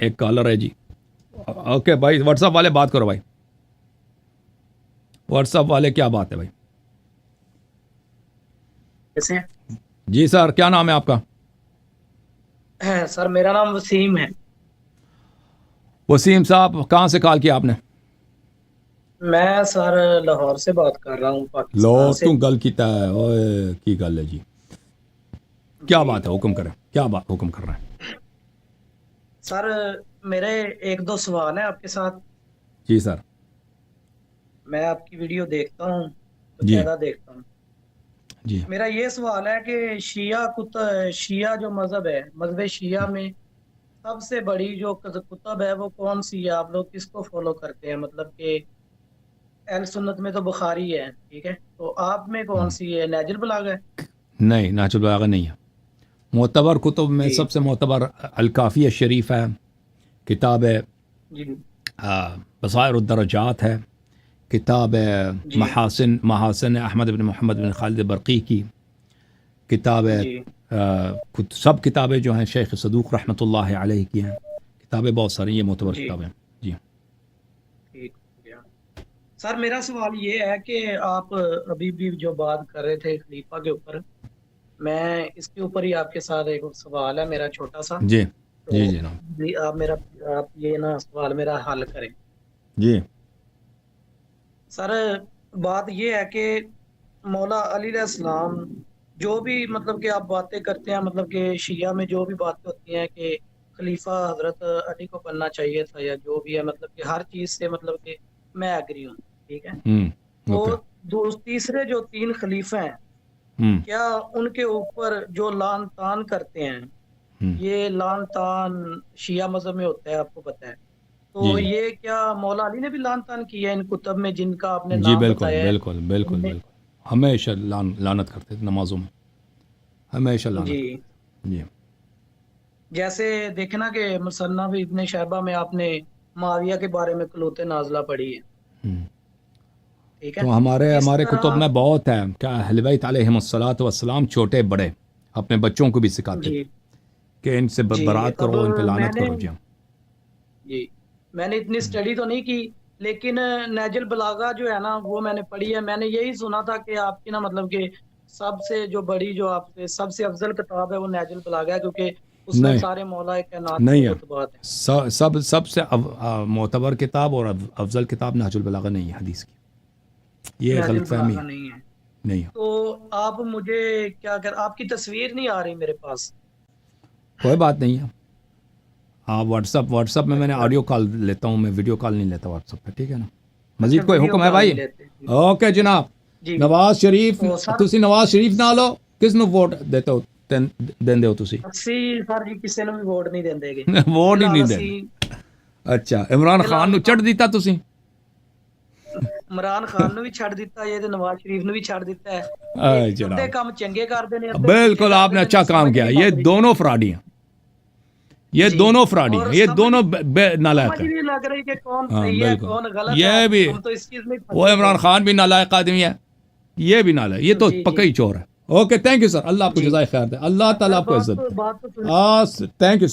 एक कॉलर है जी। ओके भाई, व्हाट्सएप वाले बात करो भाई। व्हाट्सएप वाले क्या बात है भाई? कैसे जी सर, क्या नाम है आपका? हैं सर? मेरा नाम वसीम है। वसीम साहब, कहाँ से कॉल किया आपने? मैं सर लाहौर से बात कर रहा हूँ, लो पाकिस्तान से। तू गल कीता है ओए की गल है जी। क्या जी बात है, हुक्म करें, क्या बात हुक्म कर रहे हैं? सर, मेरे एक दो सवाल हैं आपके साथ। जी सर। मैं आपकी वीडियो देखता हूँ, जी बकायदा देखता हूँ। जी। मेरा ये सवाल है कि शिया जो मजहब है, मजहब शिया में सबसे बड़ी जो कुतुब है वो कौन सी है? आप लोग किसको फॉलो करते हैं? मतलब कि अहल सुन्नत में तो बुखारी है, ठीक है, तो आप में कौन सी है? नहजुल बलागा है? नहीं, नाचुल बलागा नहीं है। मोतबर कुतुब में जी सबसे मोतबर अलकाफ़िया शरीफ है, किताब है। जी बसायर दरजात है, किताब है। जी महासिन महासिन अहमद बिन मोहम्मद बिन खालिद बरकी की किताब है। जी। सब किताबें जो हैं शेख सदूक रहमतुल्लाह अलैह की हैं। किताबें बहुत सारी, ये मोतबर जी किताबें। जी। ठीक हो गया। सर, मेरा सवाल ये है कि आप अभी भी जो बात कर रहे थे खलीफा के ऊपर, मैं इसके ऊपर ही आपके साथ एक और सवाल है मेरा छोटा सा। जी जी तो जनाब। आप ये ना सवाल मेरा हल करें। जी सर, बात ये है कि मौला अली अलैहिस्सलाम जो भी मतलब कि आप बातें करते हैं, मतलब कि शिया में जो भी बातें होती हैं कि खलीफा हजरत अली को बनना चाहिए था या जो भी है, मतलब कि हर चीज से मतलब कि मैं एग्री हूँ, ठीक है। तो ओके। दो तीसरे जो तीन खलीफे हैं, हम्म क्या उनके ऊपर जो लान तान करते हैं, हम्म। ये लान तान शिया मजहब में होता है, आपको पता है। जी तो जी ये क्या मौला अली ने भी लान तान किया है इन कुतब में जिनका आपने जी, नाम बिल्कुल बताया है? बिल्कुल बिल्कुल इनमें। बिल्कुल। हमेशा लानत करते थे नमाजों में, हमेशा जी। लानत करते थे जी। जैसे देखना कि मुसन्नफ इब्ने शहबा में आपने माविया के बारे में कुलूते नाजला पढ़ी है, हम्म। ठीक है। तो हमारे इस हमारे कुतुब तरह। में बहुत है, क्या अहले बैत अलैहिमुस्सलातु वस्सलाम छोटे बड़े अपने बच्चों को भी सिखाते थे जी कि इनसे जी। बरात अब करो, इन पे लानत मैंने करो जी। जी मैंने इतनी स्टडी तो नहीं की, लेकिन नहजुल बलागा जो है ना वो मैंने पढ़ी है। मैंने यही सुना था कि आपकी ना मतलब कि सबसे जो बड़ी, जो आपसे सबसे अफजल किताब है वो नहजुल बलागा है, क्योंकि उसमें नहीं, सारे मौला कायनात नहीं के है। खुतबात हैं। सब सबसे मोतबर किताब और अफजल किताब नाजुल बलागा नहीं है हदीस की। ये गलत नहजुल फहमी बलागा है। नहीं है। नहीं है। तो आप मुझे क्या कर, आपकी तस्वीर नहीं आ रही मेरे पास। कोई बात नहीं है। हाँ, व्हाट्सअप में मैंने अच्छा ऑडियो कॉल लेता हूँ, मैं वीडियो कॉल नहीं लेता व्हाट्सअप पे, ठीक है ना? अच्छा, मजीद कोई वीडियो हुक्म है कॉल भाई? नहीं लेते जी। ओके जनाब। जी नवाज शरीफ, तो सर, तुसी नवाज शरीफ ना लो, किस नु वोट देते हो? देंदे हो तुसी? ਅਸੀਂ सर जी किसी ਨੂੰ भी वोट नहीं देंगे। वोट ही फिलहाल नहीं ਅਸੀਂ देंदे। अच्छा, इमरान खान फिलहाल नु चढ़ दिता तुसी? ਇਮਰਾਨ ਖਾਨ ਨੂੰ ਵੀ ਛੱਡ ਦਿੱਤਾ ਜੇ, ਤੇ ਨਵਾਜ਼ ਸ਼ਰੀਫ ਨੂੰ ਵੀ ਛੱਡ ਦਿੱਤਾ ਹੈ। ਇਹ ਅੱਧੇ जनाब, ਕੰਮ चंगे करते ने, अद्धे पुठे बिल्कुल करते आपने ने, अच्छा मैं काम समझ किया। नहीं ये लग रही। दोनों फ्रॉडी हैं, ये जी। दोनों फ्रॉडी हैं, और ये दोनों समझ नालायक हैं। नहीं लग रही कि कौन हाँ सही है बिल्कुल। कौन गलत है। ये भी, हम तो इस चीज में वो फंसे हुए इमरान हैं। खान भी नालायक आदमी है, ये भी नालायक, ये तो जी पक्का जी ही चोर है। ओके, थैंक यू सर, अल्लाह आपको जी। जज़ाए खैर दे, अल्लाह ताला सर आपको इज्जत दे। बात तो सुन। Thank you sir.